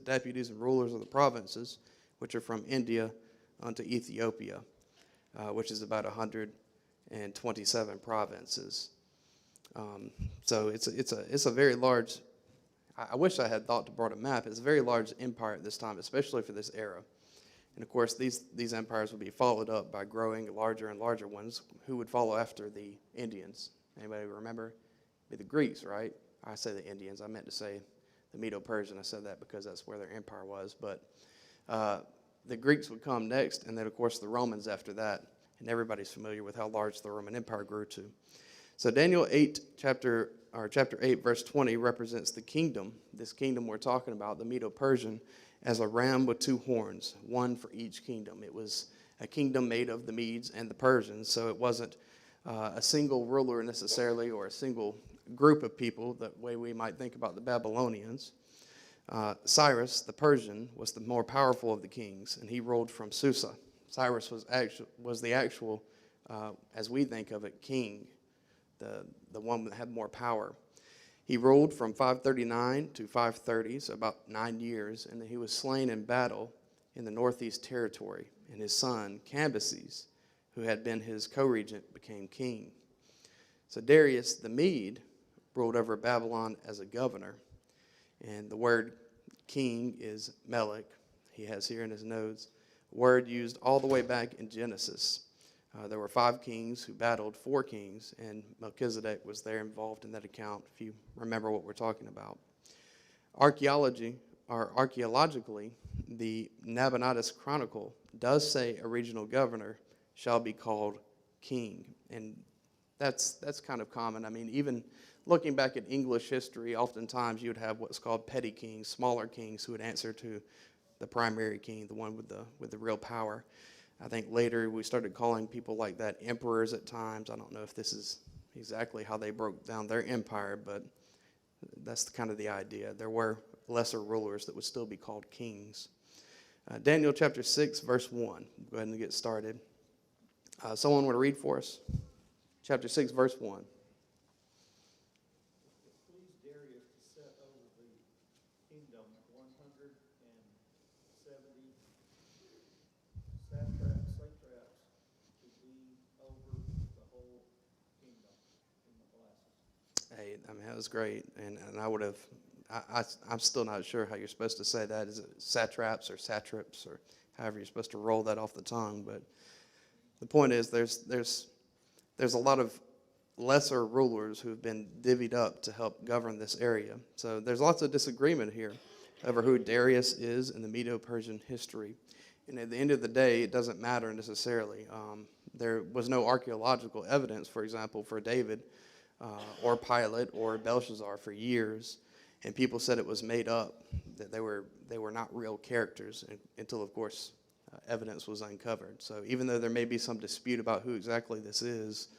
deputies and rulers of the provinces, which are from India unto Ethiopia, which is about 127 provinces. So it's a very large. I wish I had thought to brought a map. It's a very large empire at this time, especially for this era. And of course, these empires would be followed up by growing larger and larger ones, who would follow after the Indians. Anybody remember? It'd be the Greeks, right? I say the Indians. I meant to say the Medo-Persian. I said that because that's where their empire was. But the Greeks would come next, and then, of course, the Romans after that. And everybody's familiar with how large the Roman Empire grew to. So Daniel 8, chapter 8, verse 20, represents the kingdom. This kingdom we're talking about, the Medo-Persian, as a ram with two horns, one for each kingdom. It was a kingdom made of the Medes and the Persians, so it wasn't a single ruler necessarily, or a single group of people, the way we might think about the Babylonians. Cyrus, the Persian, was the more powerful of the kings, and he ruled from Susa. Cyrus was the actual, as we think of it, king, the one that had more power. He ruled from 539 to 530, so about 9 years, and he was slain in battle in the northeast territory. And his son, Cambyses, who had been his co-regent, became king. So Darius the Mede ruled over Babylon as a governor. And the word king is Melech. He has here in his notes, a word used all the way back in Genesis. There were 5 kings who battled 4 kings, and Melchizedek was there involved in that account, if you remember what we're talking about. Archaeologically, the Nabonidus Chronicle does say a regional governor shall be called king, and that's kind of common. I mean, even looking back at English history, oftentimes you would have what's called petty kings, smaller kings who would answer to the primary king, the one with the real power. I think later we started calling people like that emperors at times. I don't know if this is exactly how they broke down their empire, but that's kind of the idea. There were lesser rulers that would still be called kings. Daniel chapter 6, verse 1. Go ahead and get started. Someone want to read for us? Chapter 6, verse 1. Hey, I mean, that was great, and I would have, I'm still not sure how you're supposed to say that. Is it satraps or satraps or however you're supposed to roll that off the tongue? But the point is, there's a lot of lesser rulers who've been divvied up to help govern this area. So there's lots of disagreement here over who Darius is in the Medo-Persian history. And at the end of the day, it doesn't matter necessarily. There was no archaeological evidence, for example, for David, or Pilate or Belshazzar for years, and people said it was made up, that they were not real characters until, of course, evidence was uncovered. So even though there may be some dispute about who exactly this is,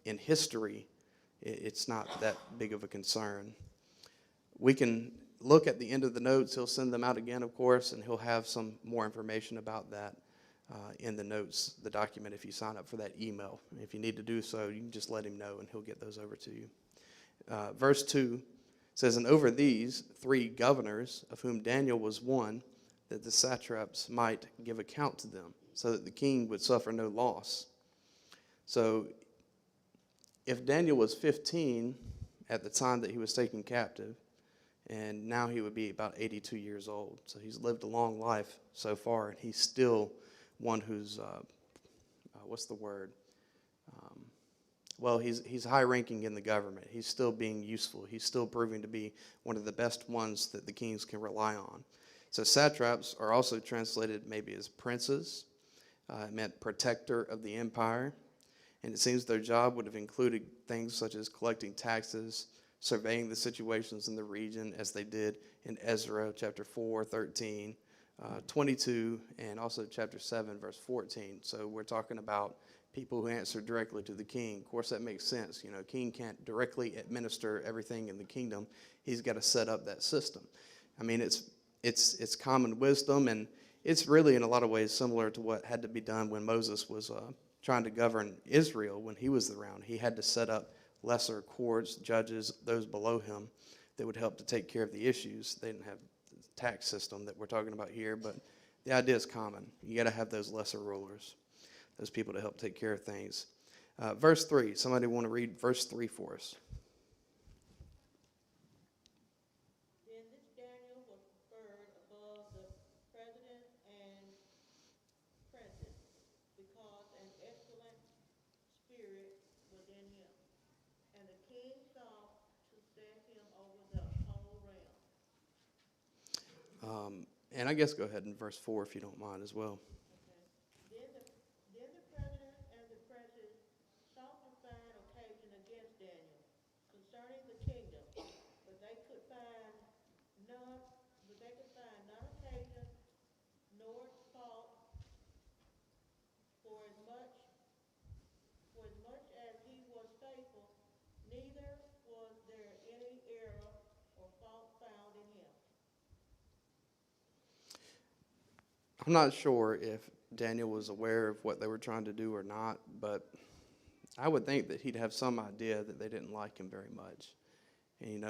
in history, it's not that big of a concern. We can look at the end of the notes. He'll send them out again, of course, and he'll have some more information about that in the notes, the document, if you sign up for that email. If you need to do so, you can just let him know, and he'll get those over to you. Verse 2 says, "And over these 3 governors, of whom Daniel was one, that the satraps might give account to them, so that the king would suffer no loss." So if Daniel was 15 at the time that he was taken captive, and now he would be about 82 years old. So he's lived a long life so far, and he's still one who's, what's the word? Well, he's high-ranking in the government. He's still being useful. He's still proving to be one of the best ones that the kings can rely on. So satraps are also translated maybe as princes. It meant protector of the empire. And it seems their job would have included things such as collecting taxes, surveying the situations in the region, as they did in Ezra chapter 4, 13, 22, and also chapter 7, verse 14. So we're talking about people who answer directly to the king. Of course, that makes sense. You know, a king can't directly administer everything in the kingdom. He's got to set up that system. I mean, it's common wisdom, and it's really in a lot of ways similar to what had to be done when Moses was trying to govern Israel when he was around. He had to set up lesser courts, judges, those below him that would help to take care of the issues. They didn't have tax system that we're talking about here, but the idea is common. You got to have those lesser rulers, those people to help take care of things. Verse 3, somebody want to read verse 3 for us? Then this Daniel was preferred above the president and princes, because an excellent spirit was in him. And the king sought to set him over the whole realm. And I guess go ahead in verse 4 if you don't mind as well. Okay. Then the president and the princes sought to find occasion against Daniel concerning the kingdom, but they could find none. But they could find none occasion nor fault, for as much as he was faithful, neither was there any error or fault found in him. I'm not sure if Daniel was aware of what they were trying to do or not, but I would think that he'd have some idea that they didn't like him very much. And,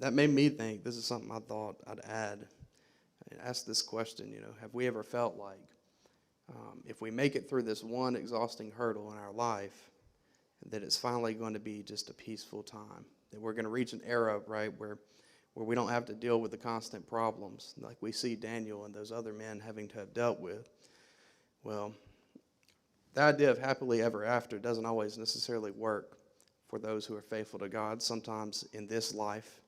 that made me think, this is something I thought I'd add and ask this question, have we ever felt like if we make it through this one exhausting hurdle in our life, that it's finally going to be just a peaceful time, that we're going to reach an era, right, where we don't have to deal with the constant problems like we see Daniel and those other men having to have dealt with. Well, the idea of happily ever after doesn't always necessarily work for those who are faithful to God, sometimes in this life.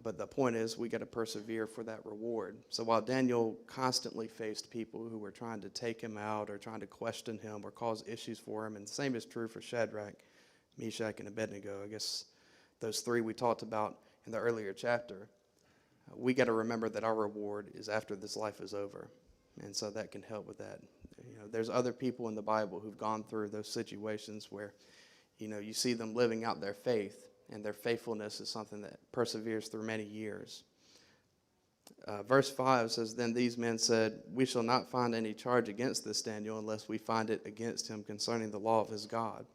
But the point is, we got to persevere for that reward. So while Daniel constantly faced people who were trying to take him out or trying to question him or cause issues for him, and the same is true for Shadrach, Meshach, and Abednego, I guess those three we talked about in the earlier chapter, we got to remember that our reward is after this life is over. And so that can help with that. There's other people in the Bible who've gone through those situations where, you see them living out their faith, and their faithfulness is something that perseveres through many years. Verse 5 says, Then these men said, We shall not find any charge against this Daniel unless we find it against him concerning the law of his God.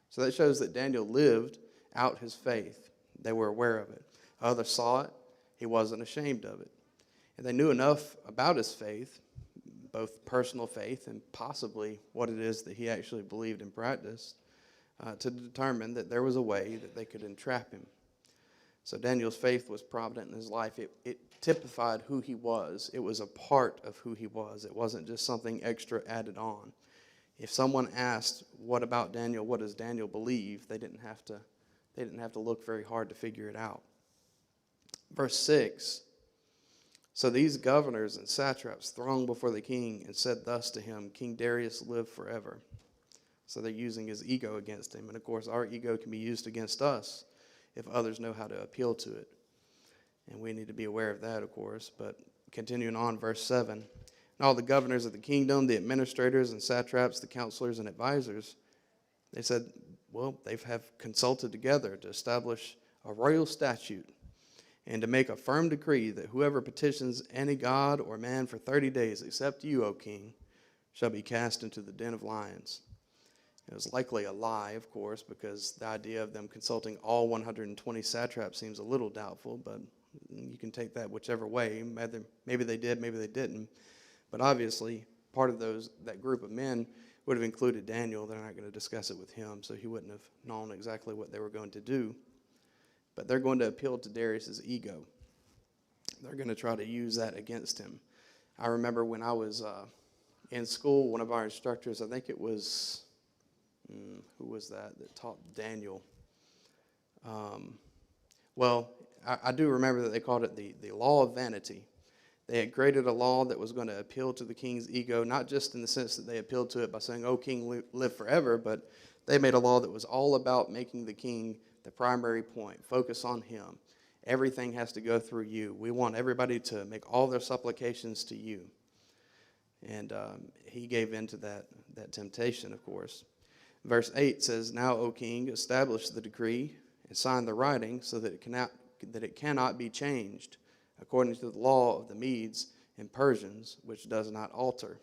So that shows that Daniel lived out his faith. They were aware of it. Others saw it. He wasn't ashamed of it. And they knew enough about his faith, both personal faith and possibly what it is that he actually believed and practiced, to determine that there was a way that they could entrap him. So Daniel's faith was prominent in his life. It typified who he was. It was a part of who he was. It wasn't just something extra added on. If someone asked, what about Daniel? What does Daniel believe? They didn't have to look very hard to figure it out. Verse 6, So these governors and satraps thronged before the king and said thus to him, King Darius, live forever. So they're using his ego against him. And, of course, our ego can be used against us if others know how to appeal to it. And we need to be aware of that, of course. But continuing on, verse 7, And all the governors of the kingdom, the administrators and satraps, the counselors and advisors, they said, well, they have consulted together to establish a royal statute and to make a firm decree that whoever petitions any god or man for 30 days, except you, O king, shall be cast into the den of lions. It was likely a lie, of course, because the idea of them consulting all 120 satraps seems a little doubtful, but you can take that whichever way. Maybe they did, maybe they didn't. But obviously, part of that group of men would have included Daniel. They're not going to discuss it with him, so he wouldn't have known exactly what they were going to do. But they're going to appeal to Darius's ego. They're going to try to use that against him. I remember when I was in school, one of our instructors, I think it was... who was that taught Daniel? I do remember that they called it the law of vanity. They had created a law that was going to appeal to the king's ego, not just in the sense that they appealed to it by saying, "Oh, king, live forever," but they made a law that was all about making the king the primary point. Focus on him. Everything has to go through you. We want everybody to make all their supplications to you. And he gave in to that temptation, of course. Verse 8 says, Now, O king, establish the decree and sign the writing so that it cannot be changed, according to the law of the Medes and Persians, which does not alter.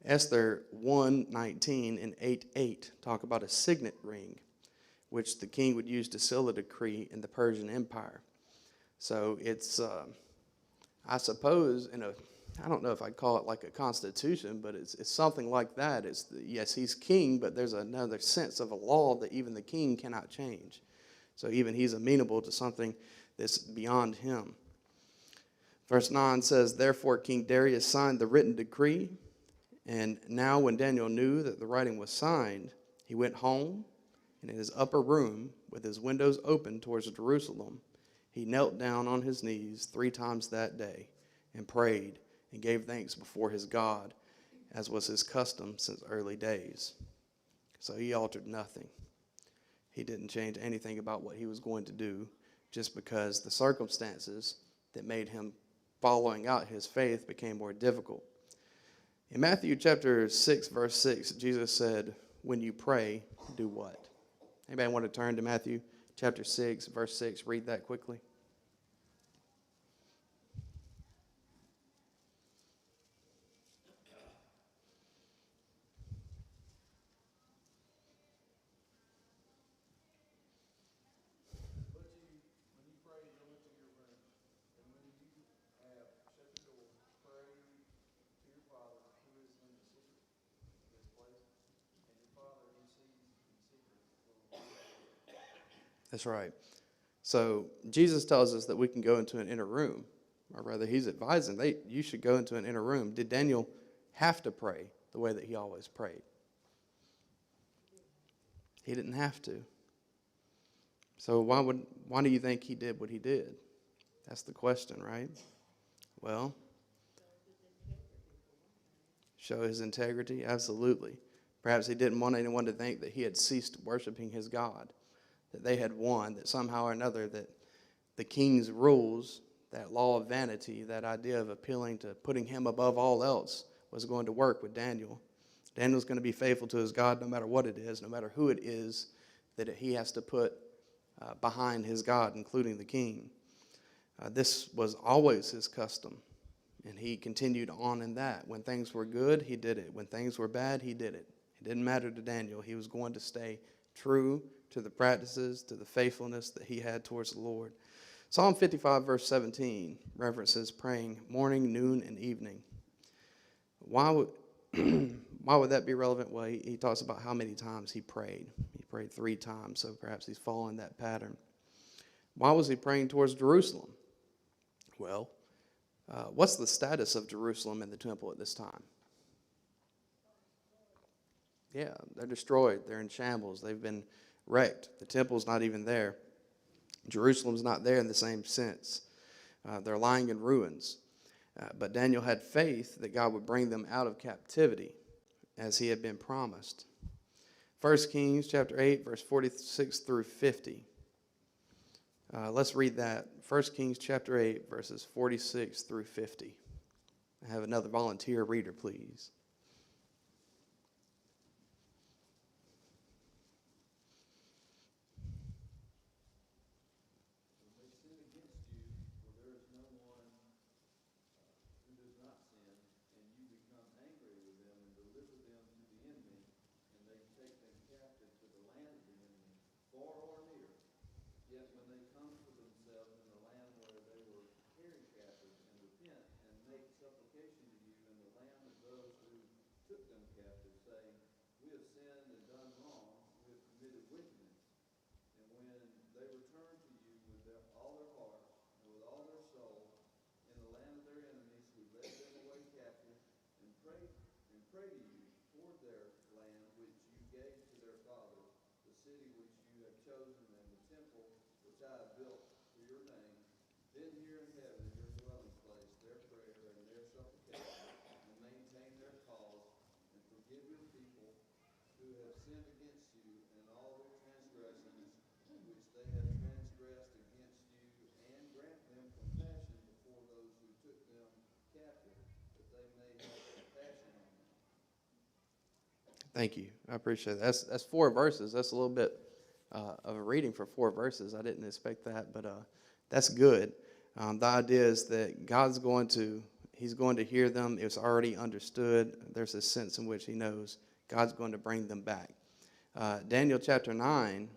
Esther 1:19 and 8:8 talk about a signet ring, which the king would use to seal a decree in the Persian Empire. So it's, I suppose, I don't know if I'd call it like a constitution, but it's something like that. Yes, he's king, but there's another sense of a law that even the king cannot change. So even he's amenable to something that's beyond him. Verse 9 says, "Therefore King Darius signed the written decree, and now when Daniel knew that the writing was signed, he went home, and in his upper room, with his windows open towards Jerusalem, he knelt down on his knees 3 times that day and prayed and gave thanks before his God, as was his custom since early days." So he altered nothing. He didn't change anything about what he was going to do just because the circumstances that made him following out his faith became more difficult. In Matthew chapter 6, verse 6, Jesus said, "When you pray, do what?" Anybody want to turn to Matthew chapter 6, verse 6? Read that quickly. That's right. So Jesus tells us that we can go into an inner room, or rather he's advising you should go into an inner room. Did Daniel have to pray the way that he always prayed? He didn't have to. So why do you think he did what he did? That's the question, right? Well, show his integrity, absolutely. Perhaps he didn't want anyone to think that he had ceased worshiping his God, that they had won, that somehow or another that the king's rules, that law of vanity, that idea of appealing to putting him above all else was going to work with Daniel. Daniel's going to be faithful to his God no matter what it is, no matter who it is that he has to put behind his God, including the king. This was always his custom, and he continued on in that. When things were good, he did it. When things were bad, he did it. It didn't matter to Daniel. He was going to stay true to the practices, to the faithfulness that he had towards the Lord. Psalm 55, verse 17, references praying morning, noon, and evening. Why would that be relevant? Well, he talks about how many times he prayed. He prayed 3 times, so perhaps he's following that pattern. Why was he praying towards Jerusalem? Well, what's the status of Jerusalem and the temple at this time? Yeah, they're destroyed. They're in shambles. They've been wrecked. The temple's not even there. Jerusalem's not there in the same sense. They're lying in ruins. But Daniel had faith that God would bring them out of captivity as he had been promised. 1 Kings chapter 8, verse 46 through 50. Let's read that. 1 Kings chapter 8, verses 46 through 50. I have another volunteer reader, please. Thank you. I appreciate that. That's 4 verses. That's a little bit of a reading for 4 verses. I didn't expect that, but that's good. The idea is that he's going to hear them. It's already understood. There's a sense in which he knows God's going to bring them back. Daniel chapter 9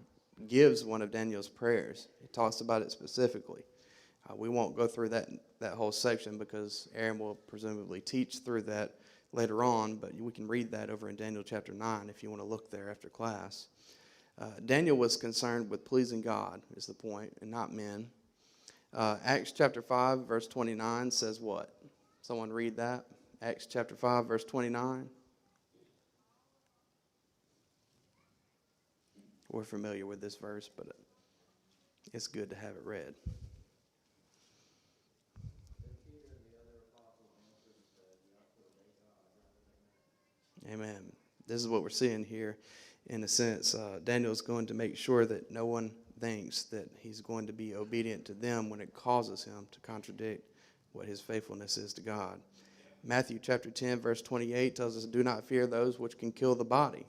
gives one of Daniel's prayers. He talks about it specifically. We won't go through that whole section because Aaron will presumably teach through that later on, but we can read that over in Daniel chapter 9 if you want to look there after class. Daniel was concerned with pleasing God, is the point, and not men. Acts chapter 5, verse 29 says what? Someone read that. Acts chapter 5, verse 29. We're familiar with this verse, but it's good to have it read. Amen. This is what we're seeing here. In a sense, Daniel is going to make sure that no one thinks that he's going to be obedient to them when it causes him to contradict what his faithfulness is to God. Matthew chapter 10, verse 28 tells us, do not fear those which can kill the body.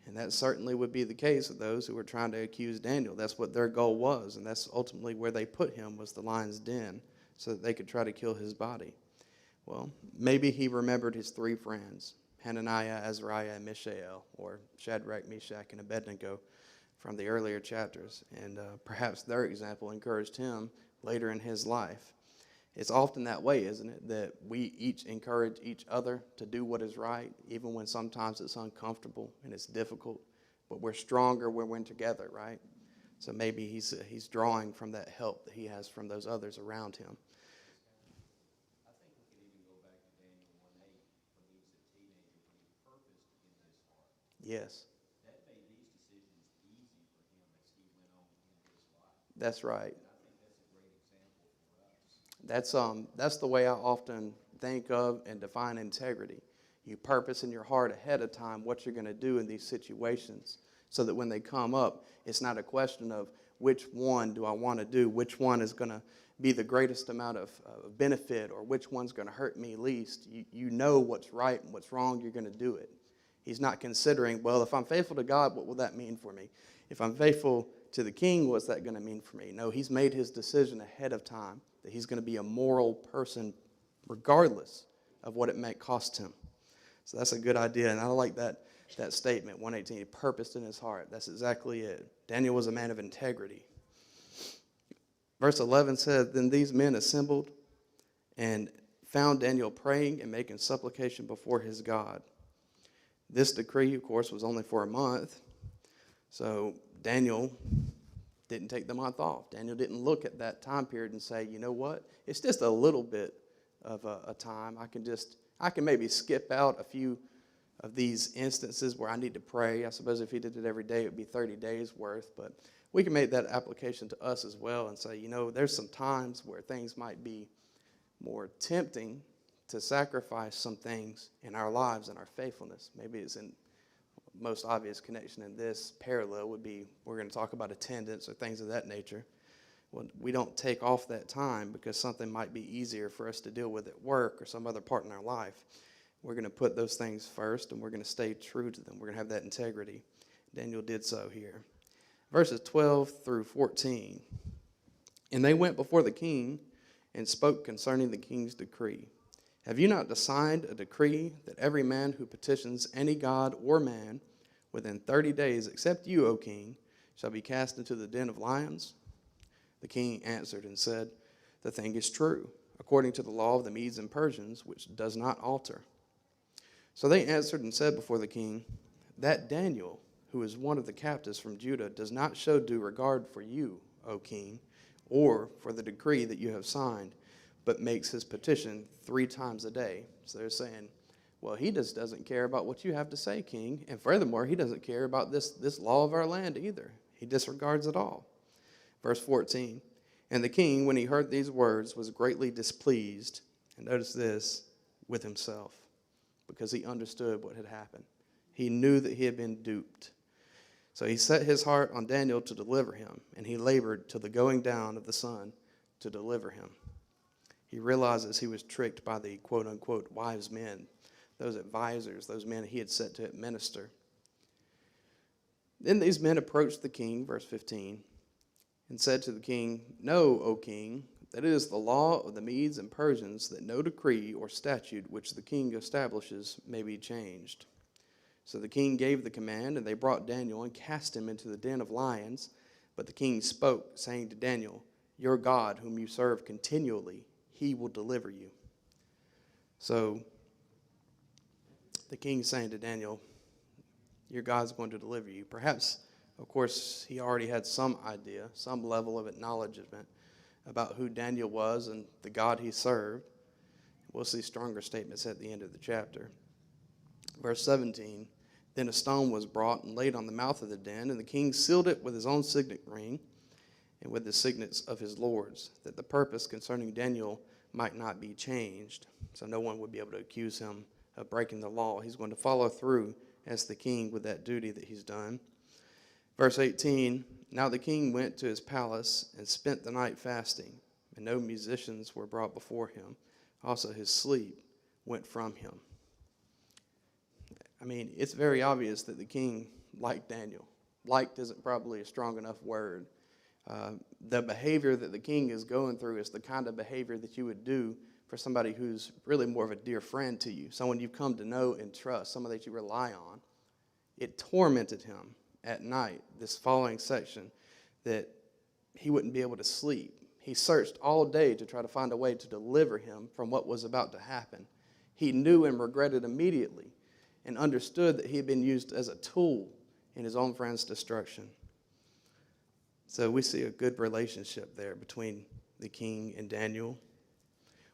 And that certainly would be the case of those who were trying to accuse Daniel. That's what their goal was, and that's ultimately where they put him, was the lion's den, so that they could try to kill his body. Well, maybe he remembered his three friends, Hananiah, Azariah, and Mishael, or Shadrach, Meshach, and Abednego from the earlier chapters. And perhaps their example encouraged him later in his life. It's often that way, isn't it, that we each encourage each other to do what is right, even when sometimes it's uncomfortable and it's difficult, but we're stronger when we're together, right? So maybe he's drawing from that help that he has from those others around him. I think we could even go back to Daniel 1:8 when he was a teenager, when he purposed in his heart. Yes. That made these decisions easy for him as he went on in his life. That's right. And I think that's a great example for us. That's the way I often think of and define integrity. You purpose in your heart ahead of time what you're going to do in these situations, so that when they come up, it's not a question of which one do I want to do, which one is going to be the greatest amount of benefit, or which one's going to hurt me least. You know what's right and what's wrong, you're going to do it. He's not considering, well, if I'm faithful to God, what will that mean for me? If I'm faithful to the king, what's that going to mean for me? No, he's made his decision ahead of time that he's going to be a moral person regardless of what it may cost him. So that's a good idea, and I like that statement, 118, he purposed in his heart. That's exactly it. Daniel was a man of integrity. Verse 11 says, then these men assembled and found Daniel praying and making supplication before his God. This decree, of course, was only for a month, so Daniel didn't take the month off. Daniel didn't look at that time period and say, you know what, it's just a little bit of a time. I can maybe skip out a few of these instances where I need to pray. I suppose if he did it every day, it would be 30 days worth, but we can make that application to us as well and say, you know, there's some times where things might be more tempting to sacrifice some things in our lives and our faithfulness. Maybe it's in most obvious connection in this parallel would be we're going to talk about attendance or things of that nature. Well, we don't take off that time because something might be easier for us to deal with at work or some other part in our life. We're going to put those things first, and we're going to stay true to them. We're going to have that integrity. Daniel did so here. Verses 12 through 14. And they went before the king and spoke concerning the king's decree. Have you not signed a decree that every man who petitions any god or man within 30 days, except you, O king, shall be cast into the den of lions? The king answered and said, the thing is true, according to the law of the Medes and Persians, which does not alter. So they answered and said before the king, that Daniel, who is one of the captives from Judah, does not show due regard for you, O king, or for the decree that you have signed, but makes his petition 3 times a day. So they're saying, well, he just doesn't care about what you have to say, king. And furthermore, he doesn't care about this law of our land either. He disregards it all. Verse 14, and the king, when he heard these words, was greatly displeased, and notice this, with himself, because he understood what had happened. He knew that he had been duped. So he set his heart on Daniel to deliver him, and he labored till the going down of the sun to deliver him. He realizes he was tricked by the quote-unquote wise men, those advisors, those men he had set to administer. Then these men approached the king, verse 15, and said to the king, know, O king, that it is the law of the Medes and Persians that no decree or statute which the king establishes may be changed. So the king gave the command, and they brought Daniel and cast him into the den of lions. But the king spoke, saying to Daniel, your God, whom you serve continually, he will deliver you. So the king's saying to Daniel, your God's going to deliver you. Perhaps, of course, he already had some idea, some level of acknowledgement about who Daniel was and the God he served. We'll see stronger statements at the end of the chapter. Verse 17, then a stone was brought and laid on the mouth of the den, and the king sealed it with his own signet ring and with the signets of his lords, that the purpose concerning Daniel might not be changed. So no one would be able to accuse him of breaking the law. He's going to follow through as the king with that duty that he's done. Verse 18, now the king went to his palace and spent the night fasting, and no musicians were brought before him. Also his sleep went from him. I mean, it's very obvious that the king liked Daniel. Liked isn't probably a strong enough word. The behavior that the king is going through is the kind of behavior that you would do for somebody who's really more of a dear friend to you, someone you've come to know and trust, someone that you rely on. It tormented him at night, this following section, that he wouldn't be able to sleep. He searched all day to try to find a way to deliver him from what was about to happen. He knew and regretted immediately and understood that he had been used as a tool in his own friend's destruction. So we see a good relationship there between the king and Daniel.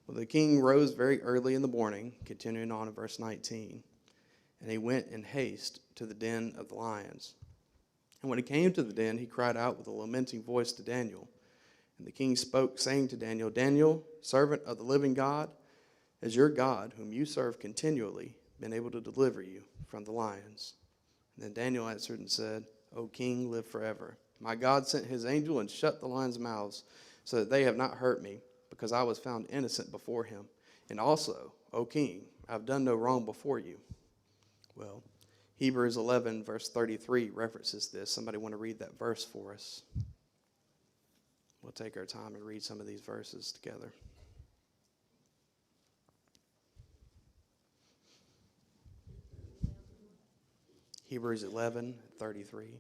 Well, the king rose very early in the morning, continuing on in verse 19, and he went in haste to the den of the lions. And when he came to the den, he cried out with a lamenting voice to Daniel. And the king spoke, saying to Daniel, Daniel, servant of the living God, has your God, whom you serve continually, been able to deliver you from the lions? And then Daniel answered and said, O king, live forever. My God sent his angel and shut the lions' mouths, so that they have not hurt me, because I was found innocent before him. And also, O king, I have done no wrong before you. Well, Hebrews 11, verse 33 references this. Somebody want to read that verse for us? We'll take our time and read some of these verses together. Hebrews 11, 33.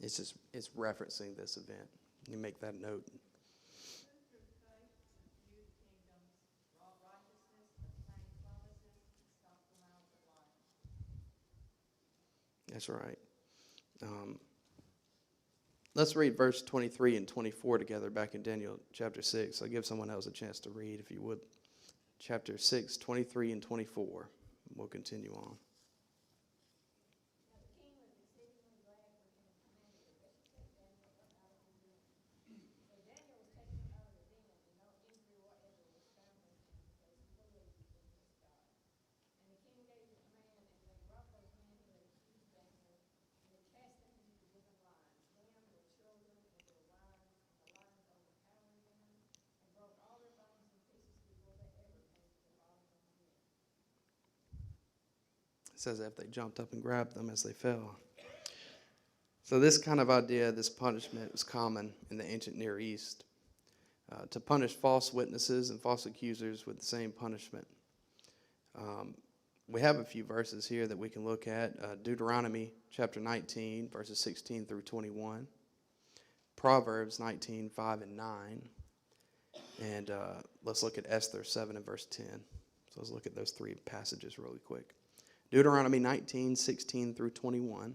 It's referencing this event. You make that note. That's right. Let's read verse 23 and 24 together back in Daniel chapter 6. I'll give someone else a chance to read, if you would. Chapter 6, 23 and 24. We'll continue on. It says that they jumped up and grabbed them as they fell. So this kind of idea, this punishment, was common in the ancient Near East. To punish false witnesses and false accusers with the same punishment. We have a few verses here that we can look at. Deuteronomy chapter 19, verses 16 through 21. Proverbs 19, 5 and 9. And let's look at Esther 7 and verse 10. So let's look at those three passages really quick. Deuteronomy 19, 16 through 21.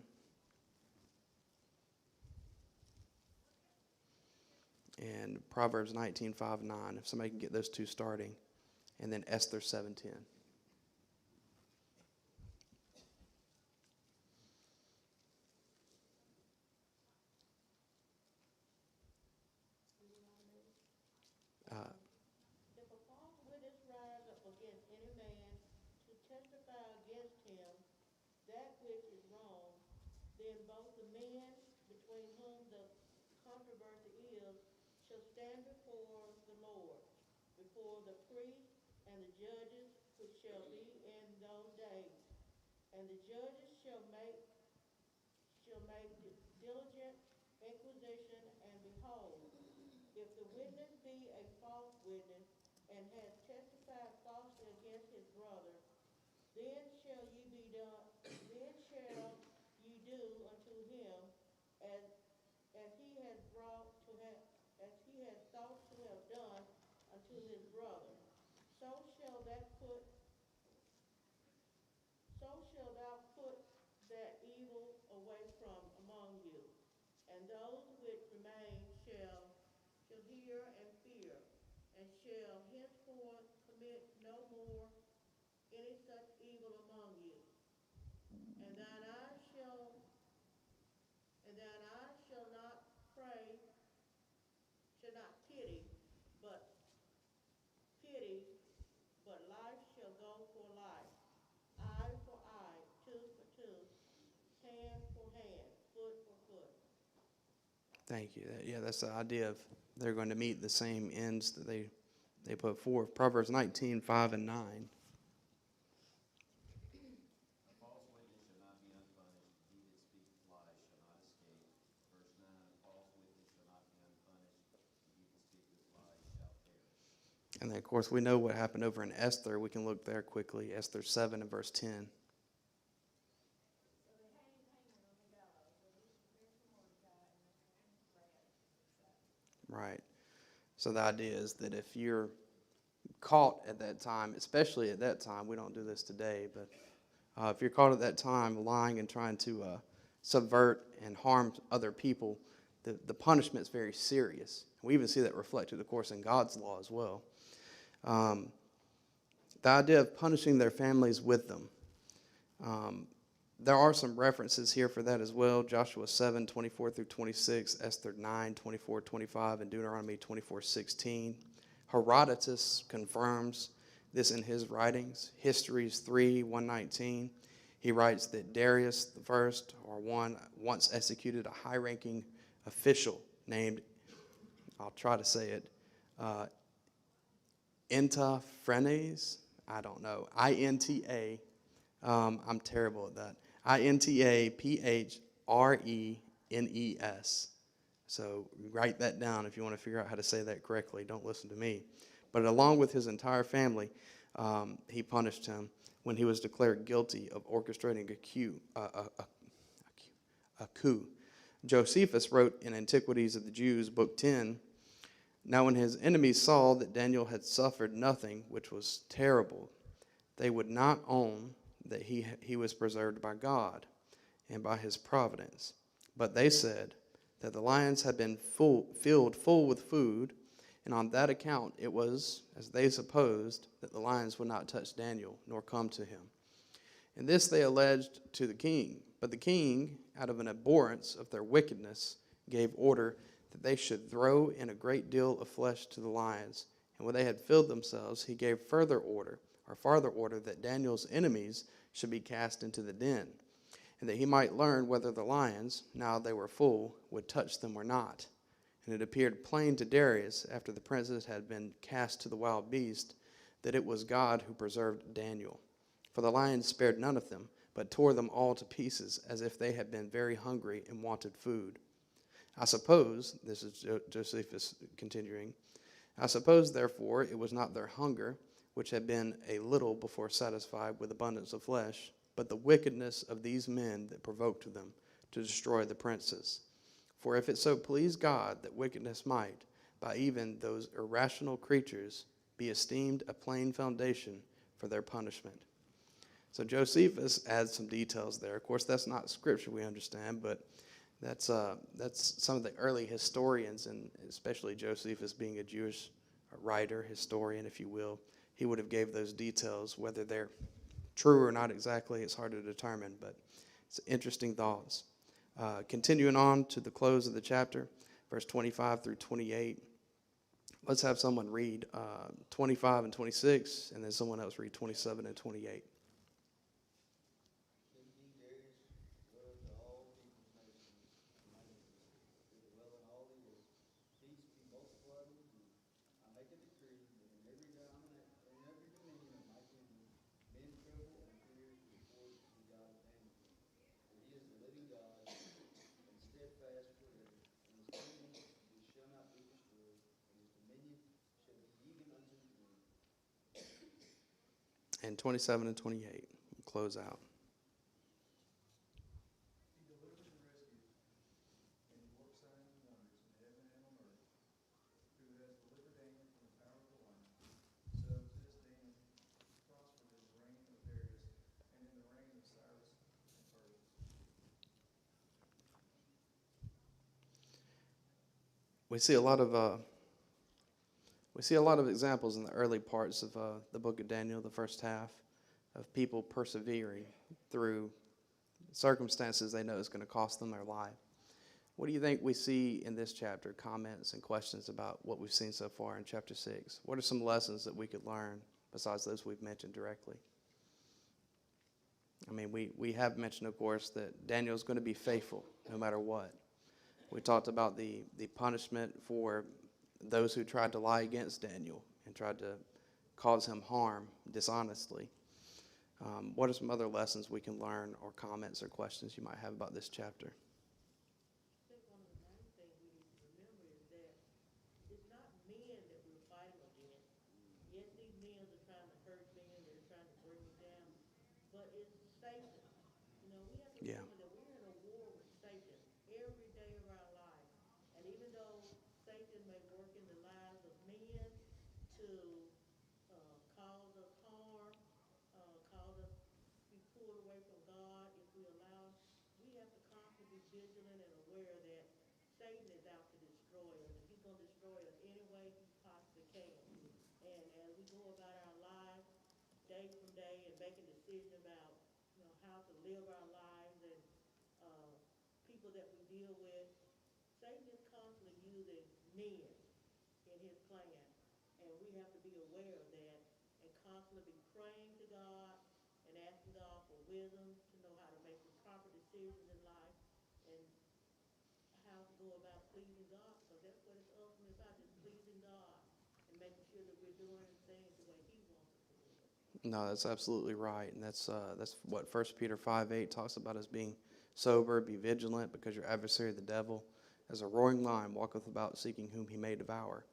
And Proverbs 19, 5, 9. If somebody can get those two starting. And then Esther 7, 10. If a false witness rise up against any man to testify against him that which is wrong, then both the men between whom the controversy is shall stand before the Lord, before the priests and the judges which shall be in those days. And the judges shall make diligent inquisition, and behold, if the witness be a false witness, and has testified falsely against his brother, then shall ye be done. Then shall ye do unto him as to his brother, so shall that put so shall thou put that evil away from among you, and those which remain shall hear and fear, and shall henceforth commit no more any such evil among you. And thine eyes shall not pray, shall not but pity, but life shall go for life, eye for eye, tooth for tooth, hand for hand, foot for foot. Thank you. Yeah, that's the idea of they're going to meet the same ends that they put forth. Proverbs 19:5 and 9. A false witness shall not be unpunished, he that speaketh lies shall not escape. Verse 9, a false witness shall not be unpunished, he that speaketh lies shall perish. And then, of course, we know what happened over in Esther. We can look there quickly. Esther 7 and verse 10. Right. So the idea is that if you're caught at that time, especially at that time, we don't do this today, but if you're caught at that time lying and trying to subvert and harm other people, the punishment is very serious. We even see that reflected, of course, in God's law as well. The idea of punishing their families with them. There are some references here for that as well. Joshua 7, 24 through 26, Esther 9, 24, 25, and Deuteronomy 24, 16. Herodotus confirms this in his writings. Histories 3, 119. He writes that Darius the first, or one, once executed a high-ranking official named, I'll try to say it, Intaphrines. I don't know. I-N-T-A. I'm terrible at that. Intaphrens. So write that down if you want to figure out how to say that correctly. Don't listen to me. But along with his entire family, he punished him when he was declared guilty of orchestrating a coup. Josephus wrote in Antiquities of the Jews, Book 10, now when his enemies saw that Daniel had suffered nothing, which was terrible, they would not own that he was preserved by God and by his providence. But they said that the lions had been filled full with food, and on that account it was, as they supposed, that the lions would not touch Daniel, nor come to him. And this they alleged to the king. But the king, out of an abhorrence of their wickedness, gave order that they should throw in a great deal of flesh to the lions. And when they had filled themselves, he gave farther order that Daniel's enemies should be cast into the den, and that he might learn whether the lions, now they were full, would touch them or not. And it appeared plain to Darius, after the princes had been cast to the wild beast, that it was God who preserved Daniel. For the lions spared none of them, but tore them all to pieces, as if they had been very hungry and wanted food. I suppose, this is Josephus continuing, I suppose, therefore, it was not their hunger, which had been a little before satisfied with abundance of flesh, but the wickedness of these men that provoked them to destroy the princes. For if it so pleased God that wickedness might, by even those irrational creatures, be esteemed a plain foundation for their punishment. So Josephus adds some details there. Of course, that's not scripture, we understand, but that's some of the early historians, and especially Josephus being a Jewish writer, historian, if you will. He would have gave those details. Whether they're true or not exactly, it's hard to determine, but it's interesting thoughts. Continuing on to the close of the chapter, verse 25 through 28. Let's have someone read 25 and 26, and then someone else read 27 and 28. steadfast forever, and his kingdom which shall not be destroyed, and his dominion shall be even unto the end. And 27 and 28. We'll close out. He delivers and rescues, and he works signs and wonders in heaven and on earth, who has delivered Daniel from the power of the lion. we see a lot of examples in the early parts of the book of Daniel, the first half, of people persevering through circumstances they know is going to cost them their life. What do you think we see in this chapter? Comments and questions about what we've seen so far in chapter 6. What are some lessons that we could learn besides those we've mentioned directly? I mean, we have mentioned, of course, that Daniel's going to be faithful no matter what. We talked about the punishment for those who tried to lie against Daniel and tried to cause him harm dishonestly. What are some other lessons we can learn, or comments or questions you might have about this chapter? I think one of the main things we need to remember is that it's not men that we're fighting against. Yes, these men are trying to hurt men, they're trying to bring me down, but it's Satan. You know, we have to Yeah. remember that we're in a war with Satan every day of our life. And even though Satan may work in the lives of men to cause us harm, cause us to be pulled away from God if we allow, we have to constantly be vigilant and aware that Satan is out to destroy us, and he's going to destroy us any way he possibly can. And as we go about our lives day from day and making decisions about, you know, how to live our lives and uh, people that we deal with, Satan is constantly using men in his plan. And we have to be aware of that and constantly be praying to God and asking God for wisdom to know how to make the proper decisions in life and how to go about pleasing God, because that's what it's ultimately about, just pleasing God and making sure that we're doing things the way he wants us to do it. No, that's absolutely right, and that's what 1 Peter 5:8 talks about, as being sober, be vigilant, because your adversary the devil, as a roaring lion, walketh about seeking whom he may devour.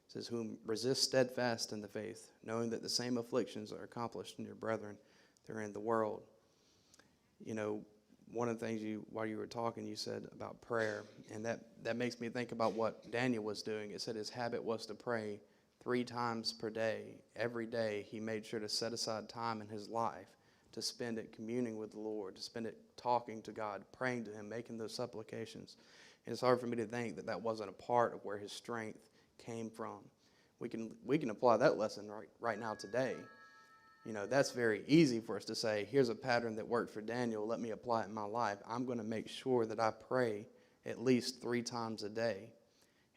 It says, whom resist steadfast in the faith, knowing that the same afflictions are accomplished in your brethren that are in the world. You know, one of the things while you were talking, you said about prayer, and that makes me think about what Daniel was doing. It said his habit was to pray 3 times per day. Every day he made sure to set aside time in his life to spend it communing with the Lord, to spend it talking to God, praying to him, making those supplications. And it's hard for me to think that wasn't a part of where his strength came from. We can apply that lesson right now today. You know, that's very easy for us to say, here's a pattern that worked for Daniel, let me apply it in my life. I'm going to make sure that I pray at least 3 times a day.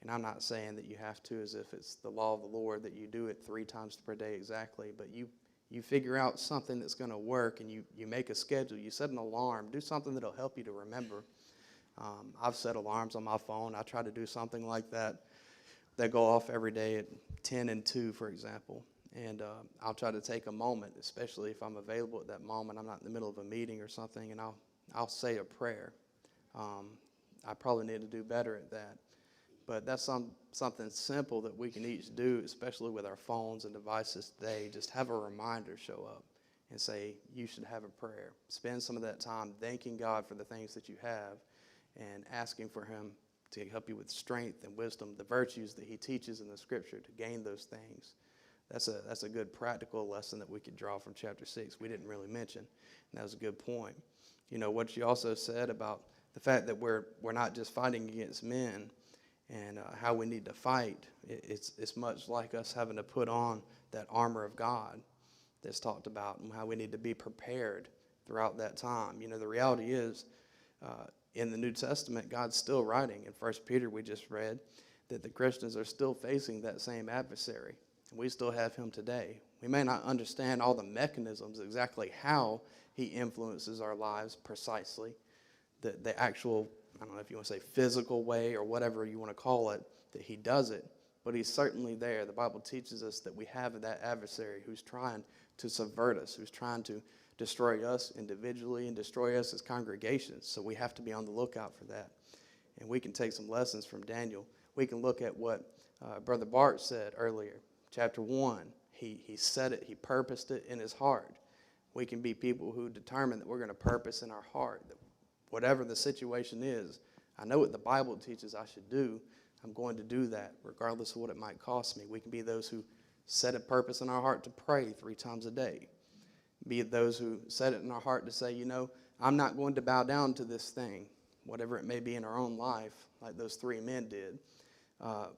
And I'm not saying that you have to, as if it's the law of the Lord, that you do it 3 times per day exactly, but you figure out something that's going to work, and you make a schedule, you set an alarm, do something that'll help you to remember. I've set alarms on my phone. I try to do something like that go off every day at 10 and 2, for example. And I'll try to take a moment, especially if I'm available at that moment. I'm not in the middle of a meeting or something, and I'll say a prayer. I probably need to do better at that. But that's something simple that we can each do, especially with our phones and devices today. Just have a reminder show up and say, you should have a prayer. Spend some of that time thanking God for the things that you have and asking for him to help you with strength and wisdom, the virtues that he teaches in the scripture to gain those things. That's a good practical lesson that we could draw from chapter 6. We didn't really mention, and that was a good point. You know, what you also said about the fact that we're not just fighting against men, and how we need to fight. It's much like us having to put on that armor of God that's talked about, and how we need to be prepared throughout that time. You know, the reality is, in the New Testament, God's still writing. In 1 Peter, we just read that the Christians are still facing that same adversary. And we still have him today. We may not understand all the mechanisms, exactly how he influences our lives precisely, the actual, I don't know if you want to say physical way or whatever you want to call it, that he does it, but he's certainly there. The Bible teaches us that we have that adversary who's trying to subvert us, who's trying to destroy us individually and destroy us as congregations. So we have to be on the lookout for that. And we can take some lessons from Daniel. We can look at what Brother Bart said earlier, chapter 1. He said it, he purposed it in his heart. We can be people who determine that we're going to purpose in our heart, that whatever the situation is, I know what the Bible teaches I should do. I'm going to do that, regardless of what it might cost me. We can be those who set a purpose in our heart to pray 3 times a day. Be those who set it in our heart to say, you know, I'm not going to bow down to this thing, whatever it may be in our own life, like those 3 men did.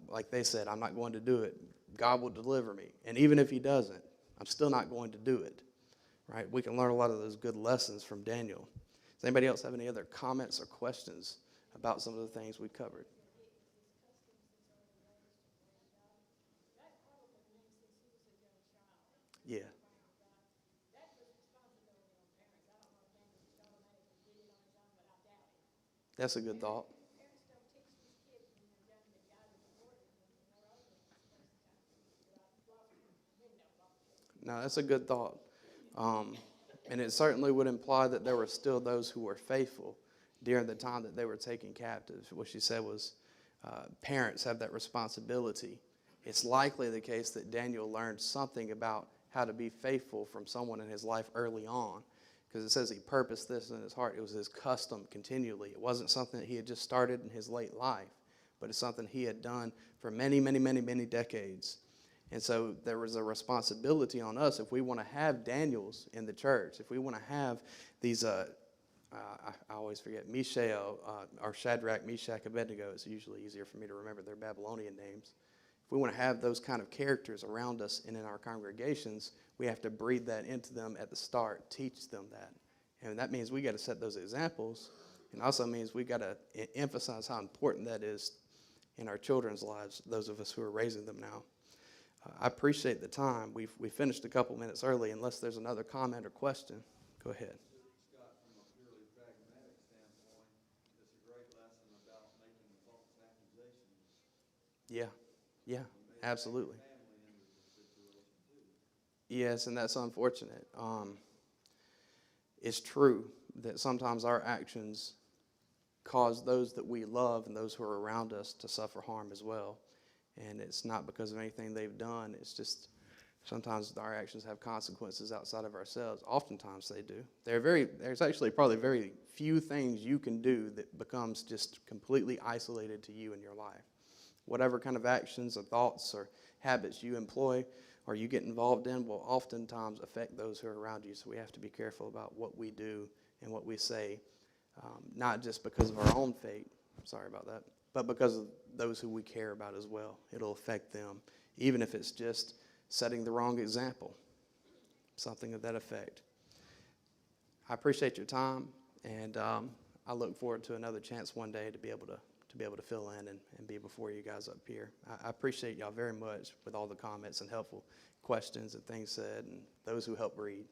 like they said, I'm not going to do it. God will deliver me. And even if he doesn't, I'm still not going to do it. Right? We can learn a lot of those good lessons from Daniel. Does anybody else have any other comments or questions about some of the things we covered? Yeah. That's a good thought. No, that's a good thought. Um, and it certainly would imply that there were still those who were faithful during the time that they were taken captive. What she said was parents have that responsibility. It's likely the case that Daniel learned something about how to be faithful from someone in his life early on, because it says he purposed this in his heart. It was his custom continually. It wasn't something that he had just started in his late life, but it's something he had done for many, many, many, many decades. And so there was a responsibility on us if we want to have Daniels in the church, if we want to have these, I always forget, Mishael, or Shadrach, Meshach, Abednego. It's usually easier for me to remember their Babylonian names. If we want to have those kind of characters around us and in our congregations, we have to breed that into them at the start, teach them that. And that means we got to set those examples. And also means we got to emphasize how important that is in our children's lives, those of us who are raising them now. I appreciate the time. We finished a couple minutes early. Unless there's another comment or question, go ahead. Scott, from a purely pragmatic standpoint, it's a great lesson about making false accusations. Yeah, absolutely. Family into the situation too. Yes, and that's unfortunate. It's true that sometimes our actions cause those that we love and those who are around us to suffer harm as well. And it's not because of anything they've done. It's just sometimes our actions have consequences outside of ourselves. Oftentimes they do. There's actually probably very few things you can do that becomes just completely isolated to you in your life. Whatever kind of actions or thoughts or habits you employ or you get involved in will oftentimes affect those who are around you. So we have to be careful about what we do and what we say, not just because of our own fate. Sorry about that. But because of those who we care about as well. It'll affect them, even if it's just setting the wrong example, something of that effect. I appreciate your time, and I look forward to another chance one day to be able to fill in and be before you guys up here. I appreciate y'all very much with all the comments and helpful questions and things said, and those who helped read.